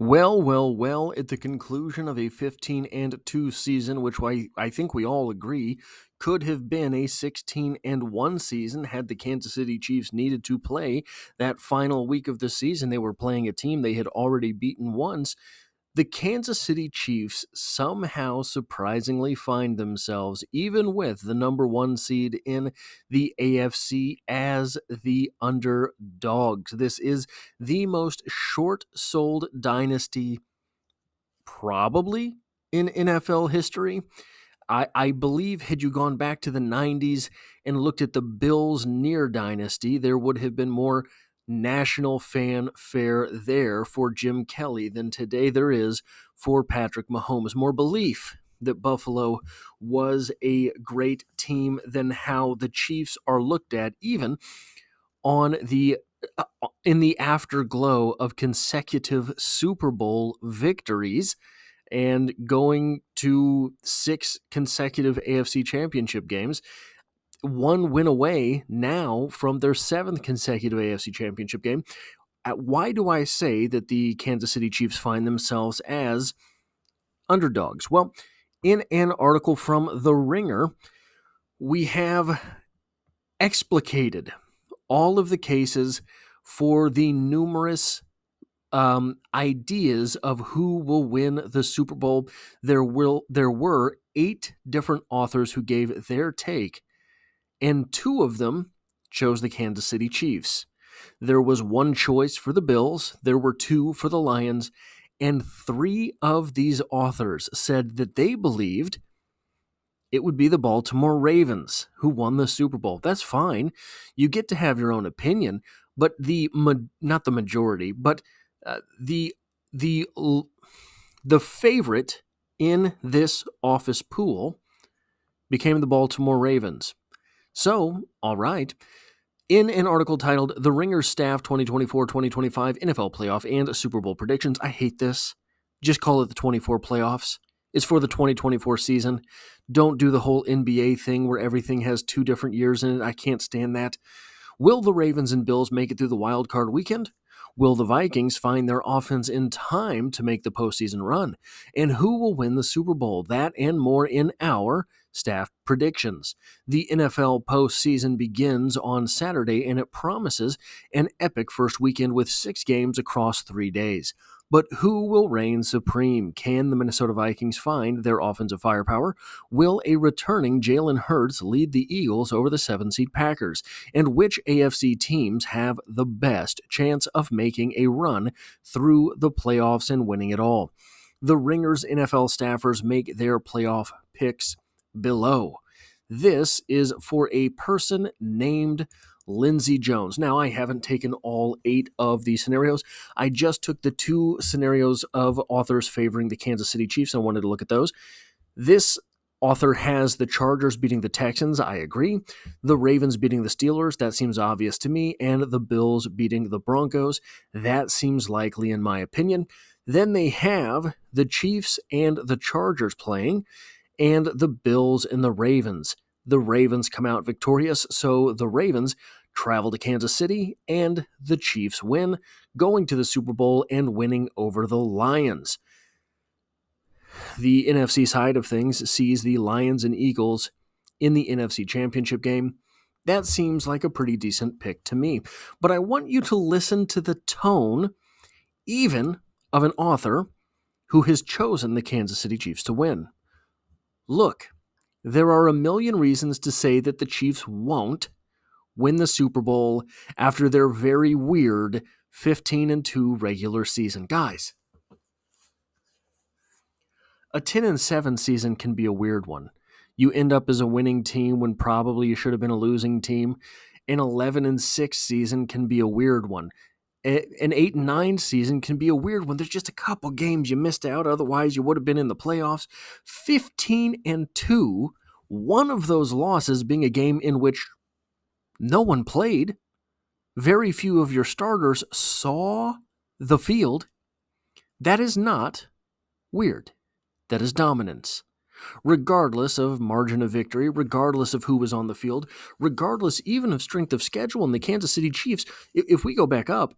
Well, at the conclusion of a 15-2 season, which I think we all agree could have been a 16-1 season had the Kansas City Chiefs needed to play that final week of the season. They were playing a team they had already beaten once. The Kansas City Chiefs somehow surprisingly find themselves, even with the number one seed in the AFC, as the underdogs. This is the most short-sold dynasty probably in NFL history. I believe had you gone back to the 90s and looked at the Bills near dynasty, there would have been more national fanfare there for Jim Kelly than today there is for Patrick Mahomes. More belief that Buffalo was a great team than how the Chiefs are looked at, even on the in the afterglow of consecutive Super Bowl victories and going to 6 consecutive AFC championship games, one win away now from their 7th consecutive AFC championship game. Why do I say that the Kansas City Chiefs find themselves as underdogs? Well, in an article from The Ringer, we have explicated all of the cases for the numerous ideas of who will win the Super Bowl. There were 8 different authors who gave their take, and 2 of them chose the Kansas City Chiefs. There was 1 choice for the Bills, there were 2 for the Lions, and 3 of these authors said that they believed it would be the Baltimore Ravens who won the Super Bowl. That's fine. You get to have your own opinion, but not the majority, but the favorite in this office pool became the Baltimore Ravens. So, all right. In an article titled The Ringer Staff 2024-2025 NFL Playoff and Super Bowl Predictions, I hate this. Just call it the 24 playoffs. It's for the 2024 season. Don't do the whole NBA thing where everything has 2 different years in it. I can't stand that. Will the Ravens and Bills make it through the wild card weekend? Will the Vikings find their offense in time to make the postseason run? And who will win the Super Bowl? That and more in our staff predictions. The NFL postseason begins on Saturday, and it promises an epic first weekend with 6 games across 3 days. But who will reign supreme? Can the Minnesota Vikings find their offensive firepower? Will a returning Jalen Hurts lead the Eagles over the 7-seed Packers? And which AFC teams have the best chance of making a run through the playoffs and winning it all? The Ringer's NFL staffers make their playoff picks below. This is for a person named Lindsay Jones. Now, I haven't taken all 8 of the scenarios. I just took the 2 scenarios of authors favoring the Kansas City Chiefs. I wanted to look at those. This author has the Chargers beating the Texans. I agree. The Ravens beating the Steelers. That seems obvious to me. And the Bills beating the Broncos. That seems likely in my opinion. Then they have the Chiefs and the Chargers playing, and the Bills and the Ravens. The Ravens come out victorious, so the Ravens travel to Kansas City, and the Chiefs win, going to the Super Bowl and winning over the Lions. The NFC side of things sees the Lions and Eagles in the NFC Championship game. That seems like a pretty decent pick to me. But I want you to listen to the tone, even of an author who has chosen the Kansas City Chiefs to win. Look, there are a million reasons to say that the Chiefs won't win the Super Bowl after their very weird 15-2 regular season. Guys, a 10-7 season can be a weird one. You end up as a winning team when probably you should have been a losing team. An 11-6 season can be a weird one. An 8-9 season can be a weird one. There's just a couple games you missed out, otherwise you would have been in the playoffs. 15-2, one of those losses being a game in which no one played. Very few of your starters saw the field. That is not weird. That is dominance. Regardless of margin of victory, regardless of who was on the field, regardless even of strength of schedule, and the Kansas City Chiefs, if we go back up,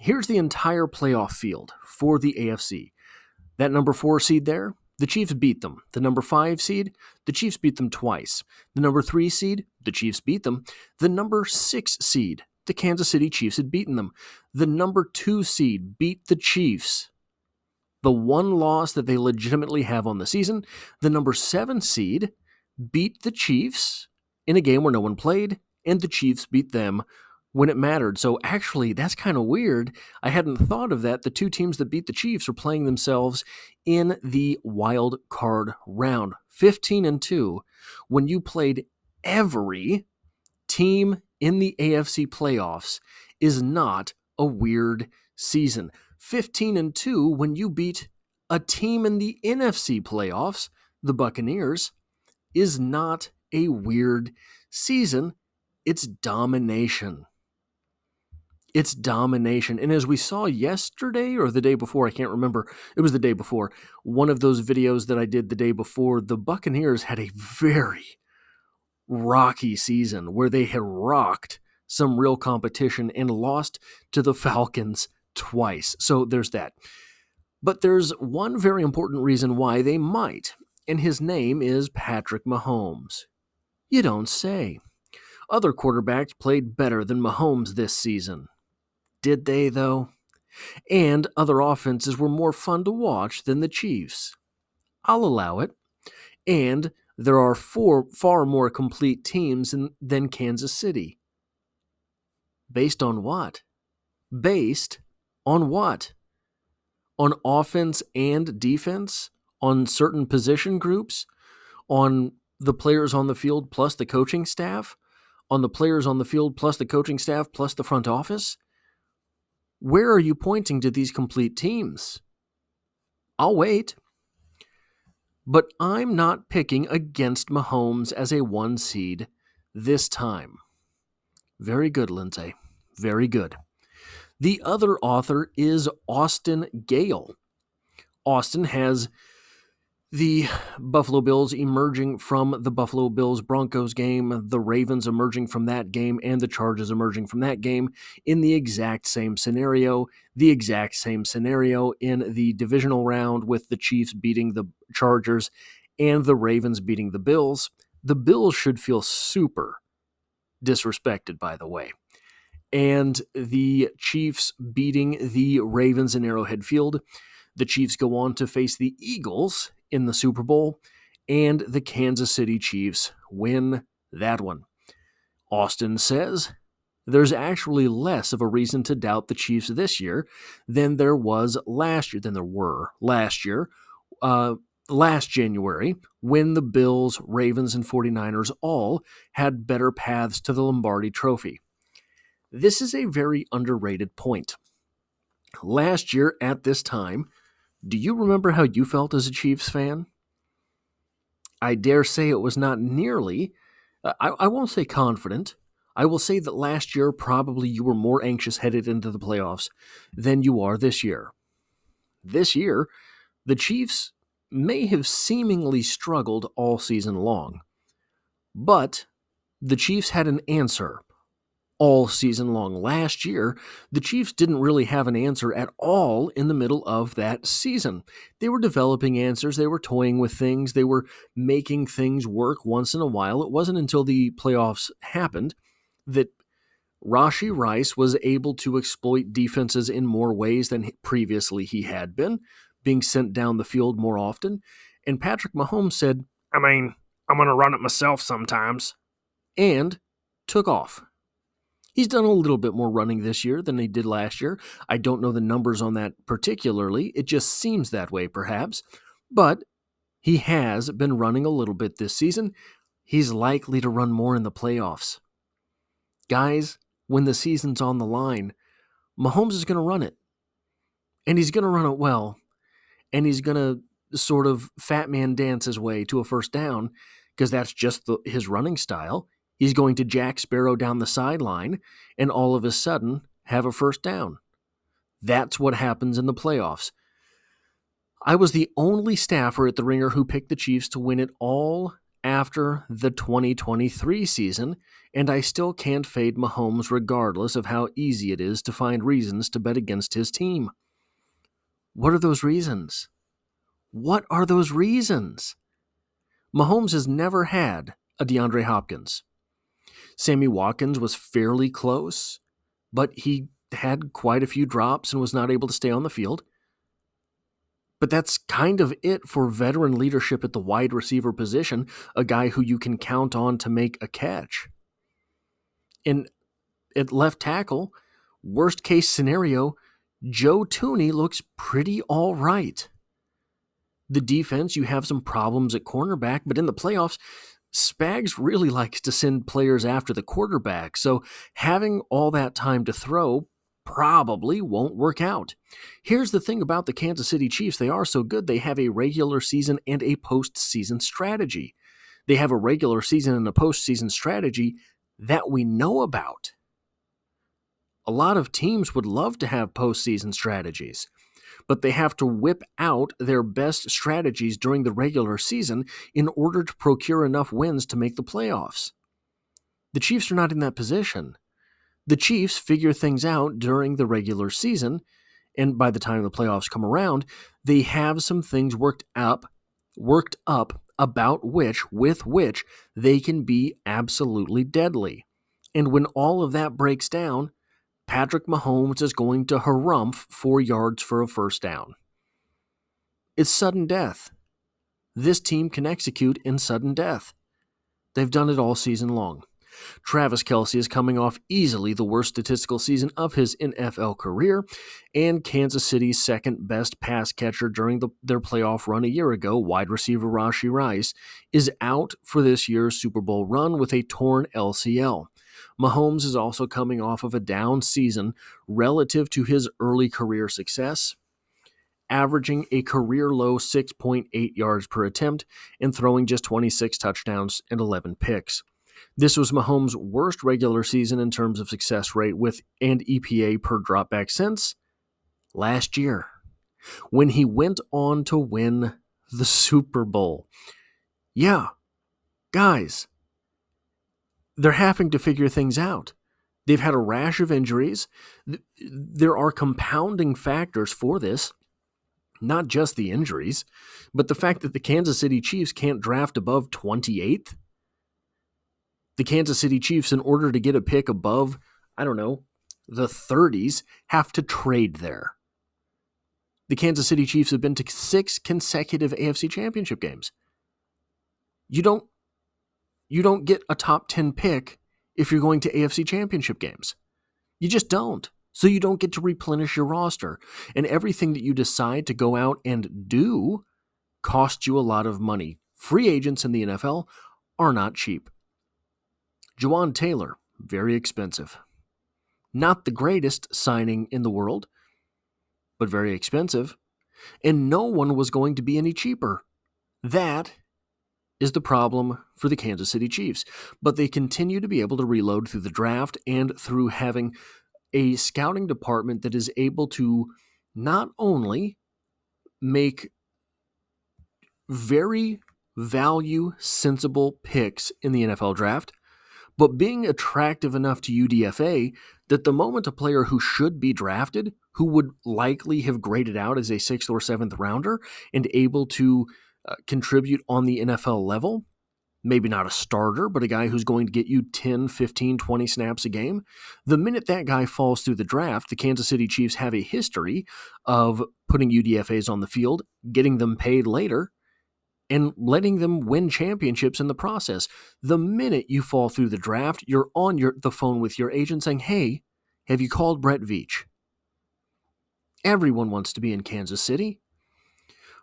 here's the entire playoff field for the AFC. That number 4 seed there, the Chiefs beat them. The number 5 seed, the Chiefs beat them twice. The number 3 seed, the Chiefs beat them. The number 6 seed, the Kansas City Chiefs had beaten them. The number 2 seed beat the Chiefs. The one loss that they legitimately have on the season, the number 7 seed beat the Chiefs in a game where no one played, and the Chiefs beat them when it mattered. So actually, that's kind of weird. I hadn't thought of that. The 2 teams that beat the Chiefs are playing themselves in the wild card round. 15-2, when you played every team in the AFC playoffs, is not a weird season. 15-2, when you beat a team in the NFC playoffs, the Buccaneers, is not a weird season. It's domination. It's domination. And as we saw yesterday or the day before, I can't remember, it was the day before, one of those videos that I did the day before, the Buccaneers had a very rocky season where they had rocked some real competition and lost to the Falcons twice. So there's that. But there's one very important reason why they might, and his name is Patrick Mahomes. You don't say. Other quarterbacks played better than Mahomes this season. Did they, though? And other offenses were more fun to watch than the Chiefs. I'll allow it. And there are 4 far more complete teams than Kansas City. Based on what? Based on what? On offense and defense? On certain position groups? On the players on the field plus the coaching staff? On the players on the field plus the coaching staff plus the front office? Where are you pointing to these complete teams? I'll wait. But I'm not picking against Mahomes as a 1 seed this time. Very good, Lindsay. Very good. The other author is Austin Gale. Austin has the Buffalo Bills emerging from the Buffalo Bills-Broncos game, the Ravens emerging from that game, and the Chargers emerging from that game in the exact same scenario. The exact same scenario in the divisional round with the Chiefs beating the Chargers and the Ravens beating the Bills. The Bills should feel super disrespected, by the way. And the Chiefs beating the Ravens in Arrowhead Field. The Chiefs go on to face the Eagles in the Super Bowl, and the Kansas City Chiefs win that one. Austin says there's actually less of a reason to doubt the Chiefs this year than there was last year, last January, when the Bills, Ravens, and 49ers all had better paths to the Lombardi Trophy. This is a very underrated point. Last year at this time, do you remember how you felt as a Chiefs fan? I dare say it was not nearly, I won't say confident. I will say that last year probably you were more anxious headed into the playoffs than you are this year. This year, the Chiefs may have seemingly struggled all season long, but the Chiefs had an answer all season long. Last year, the Chiefs didn't really have an answer at all in the middle of that season. They were developing answers. They were toying with things. They were making things work once in a while. It wasn't until the playoffs happened that Rashee Rice was able to exploit defenses in more ways than previously he had been, being sent down the field more often. And Patrick Mahomes said, I'm going to run it myself sometimes, and took off. He's done a little bit more running this year than he did last year. I don't know the numbers on that particularly. It just seems that way, perhaps. But he has been running a little bit this season. He's likely to run more in the playoffs. Guys, when the season's on the line, Mahomes is going to run it. And he's going to run it well. And he's going to sort of fat man dance his way to a first down, because that's just his running style. He's going to Jack Sparrow down the sideline and all of a sudden have a first down. That's what happens in the playoffs. I was the only staffer at the Ringer who picked the Chiefs to win it all after the 2023 season, and I still can't fade Mahomes regardless of how easy it is to find reasons to bet against his team. What are those reasons? What are those reasons? Mahomes has never had a DeAndre Hopkins. Sammy Watkins was fairly close, but he had quite a few drops and was not able to stay on the field. But that's kind of it for veteran leadership at the wide receiver position, a guy who you can count on to make a catch. And at left tackle, worst case scenario, Joe Thuney looks pretty all right. The defense, you have some problems at cornerback, but in the playoffs, Spags really likes to send players after the quarterback, so having all that time to throw probably won't work out. Here's the thing about the Kansas City Chiefs. They are so good, they have a regular season and a postseason strategy. They have a regular season and a postseason strategy that we know about. A lot of teams would love to have postseason strategies, but they have to whip out their best strategies during the regular season in order to procure enough wins to make the playoffs. The Chiefs are not in that position. The Chiefs figure things out during the regular season, and by the time the playoffs come around, they have some things worked up about with which they can be absolutely deadly. And when all of that breaks down, Patrick Mahomes is going to harumph 4 yards for a first down. It's sudden death. This team can execute in sudden death. They've done it all season long. Travis Kelce is coming off easily the worst statistical season of his NFL career, and Kansas City's second best pass catcher during their playoff run a year ago, wide receiver Rashee Rice, is out for this year's Super Bowl run with a torn LCL. Mahomes is also coming off of a down season relative to his early career success, averaging a career-low 6.8 yards per attempt and throwing just 26 touchdowns and 11 picks. This was Mahomes' worst regular season in terms of success rate and EPA per dropback since last year, when he went on to win the Super Bowl. Yeah, guys, they're having to figure things out. They've had a rash of injuries. There are compounding factors for this, not just the injuries, but the fact that the Kansas City Chiefs can't draft above 28th. The Kansas City Chiefs, in order to get a pick above, the 30s, have to trade there. The Kansas City Chiefs have been to 6 consecutive AFC Championship games. You don't get a top 10 pick if you're going to AFC Championship games. You just don't. So you don't get to replenish your roster. And everything that you decide to go out and do costs you a lot of money. Free agents in the NFL are not cheap. Juwan Taylor, very expensive. Not the greatest signing in the world, but very expensive. And no one was going to be any cheaper. That is the problem for the Kansas City Chiefs. But they continue to be able to reload through the draft and through having a scouting department that is able to not only make very value-sensible picks in the NFL draft, but being attractive enough to UDFA that the moment a player who should be drafted, who would likely have graded out as a 6th or 7th rounder and able to contribute on the NFL level, maybe not a starter, but a guy who's going to get you 10, 15, 20 snaps a game, the minute that guy falls through the draft, the Kansas City Chiefs have a history of putting UDFAs on the field, getting them paid later, and letting them win championships in the process. The minute you fall through the draft, you're on the phone with your agent saying, hey, have you called Brett Veach? Everyone wants to be in Kansas City.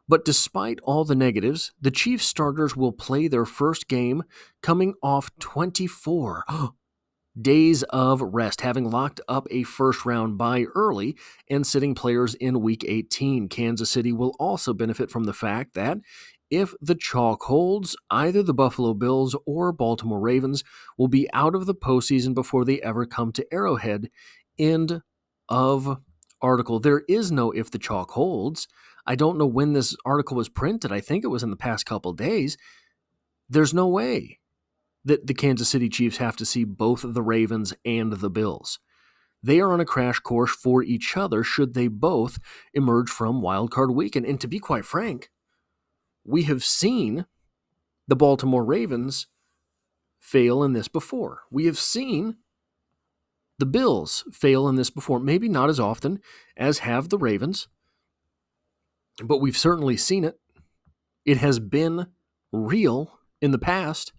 But despite all the negatives, the Chiefs starters will play their first game coming off 24 days of rest, having locked up a first-round bye early and sitting players in Week 18. Kansas City will also benefit from the fact that if the chalk holds, either the Buffalo Bills or Baltimore Ravens will be out of the postseason before they ever come to Arrowhead. End of article. There is no if the chalk holds. I don't know when this article was printed. I think it was in the past couple days. There's no way that the Kansas City Chiefs have to see both the Ravens and the Bills. They are on a crash course for each other should they both emerge from Wild Card Weekend. And to be quite frank, we have seen the Baltimore Ravens fail in this before. We have seen the Bills fail in this before. Maybe not as often as have the Ravens, but we've certainly seen it. It has been real in the past.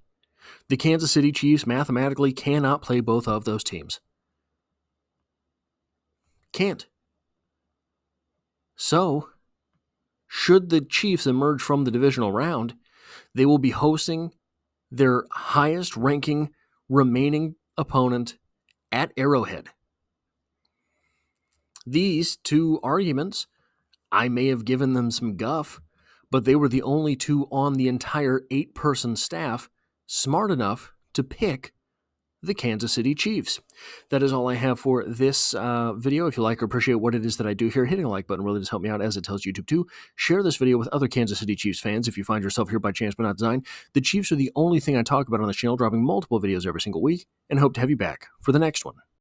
The Kansas City Chiefs mathematically cannot play both of those teams. Can't. So, should the Chiefs emerge from the divisional round, they will be hosting their highest-ranking remaining opponent at Arrowhead. These two arguments, I may have given them some guff, but they were the only two on the entire 8-person staff smart enough to pick the Kansas City Chiefs. That is all I have for this video. If you like or appreciate what it is that I do here, hitting a like button really does help me out, as it tells YouTube to share this video with other Kansas City Chiefs fans. If you find yourself here by chance but not design, the Chiefs are the only thing I talk about on this channel, dropping multiple videos every single week, and hope to have you back for the next one.